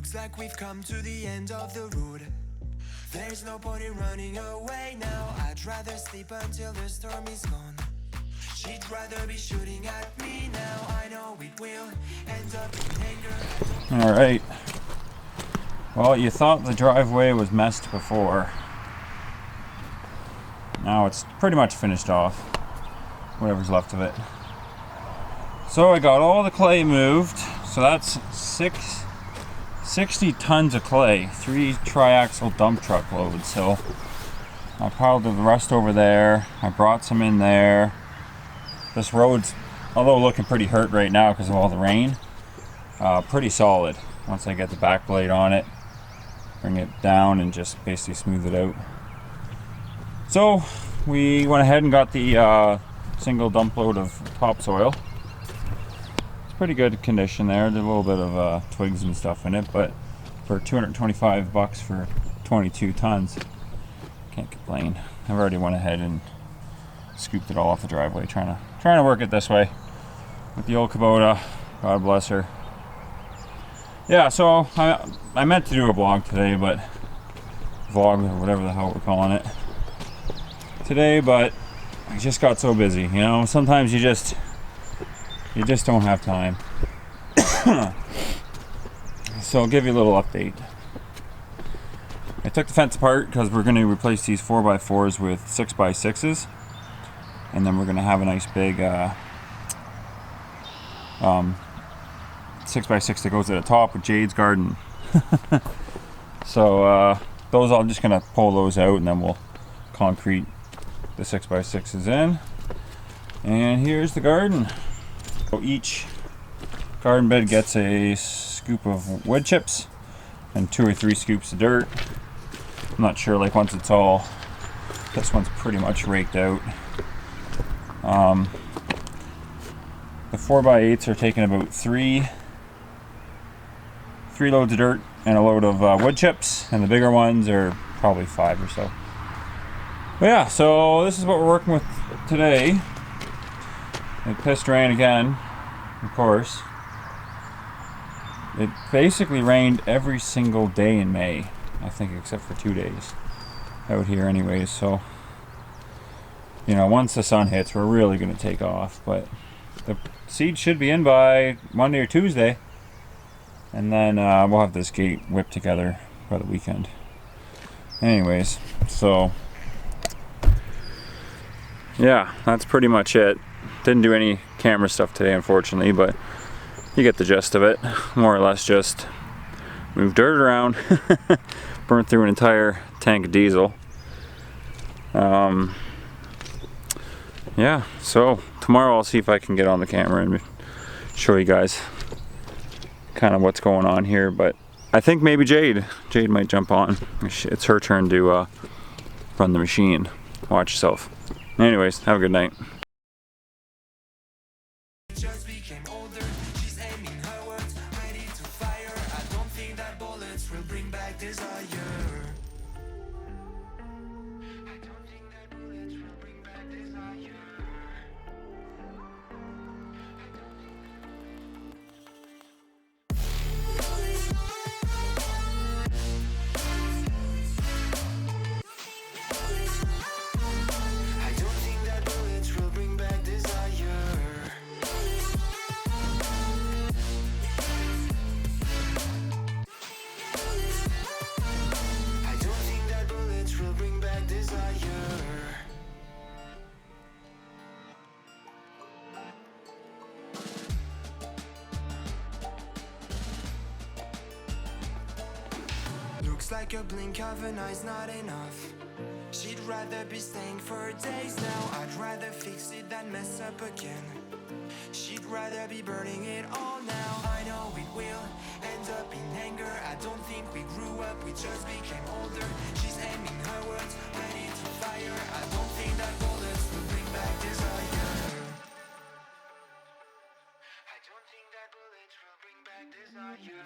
Looks like we've come to the end of the road. There's no point in running away now. I'd rather sleep until the storm is gone. She'd rather be shooting at me now. I know it will end up in anger. Alright. Well, you thought the driveway was messed before. Now it's pretty much finished off. Whatever's left of it. So I got all the clay moved. So that's 60 tons of clay. 3 triaxle dump truck loads. So I piled the rest over there. I brought some in there. This road's, although looking pretty hurt right now because of all the rain, pretty solid. Once I get the back blade on it, bring it down and just basically smooth it out. So we went ahead and got the single dump load of topsoil. It's pretty good condition there. There's a little bit of twigs and stuff in it, but for $225 for 22 tons, can't complain. I've already went ahead and scooped it all off the driveway, trying to work it this way with the old Kubota. God bless her. Yeah, so I meant to do a vlog today, but vlog or whatever the hell we're calling it today, but I just got so busy, you know. Sometimes you just don't have time. So I'll give you a little update. I took the fence apart because we're going to replace these 4x4s with 6x6s, and then we're going to have a nice big 6x6 that goes at the top with Jade's garden. So those, I'm just going to pull those out and then we'll concrete the 6x6s in. And here's the garden. So each garden bed gets a scoop of wood chips and 2 or 3 scoops of dirt. I'm not sure, like once it's all, this one's pretty much raked out. The 4x8s are taking about 3 loads of dirt and a load of wood chips, and the bigger ones are probably 5 or so. But yeah, so this is what we're working with today. It pissed rain again, of course. It basically rained every single day in May, I think, except for 2 days out here anyways. So, you know, once the sun hits, we're really going to take off. But the seed should be in by Monday or Tuesday. And then we'll have this gate whipped together by the weekend. Anyways, so yeah, that's pretty much it. Didn't do any camera stuff today, unfortunately, but you get the gist of it. More or less just move dirt around, burnt through an entire tank of diesel. Yeah, so tomorrow I'll see if I can get on the camera and show you guys kind of what's going on here, but I think maybe Jade might jump on. It's her turn to run the machine. Watch yourself. Anyways, have a good night. Just became older, she's aiming her words, ready to fire. I don't think that bullets will bring back desire. I don't think that bullets will bring back desire. I don't think that bullets will bring back desire. I don't think that bullets will bring back desire. Looks like a blink of an eye's not enough. She'd rather be staying for days now. I'd rather fix it than mess up again. She'd rather be burning it all now. I know it will end up in anger. I don't think we grew up, we just became older. She's aiming her words, ready to fire. I don't think that bullets will bring back desire. I don't think that bullets will bring back desire.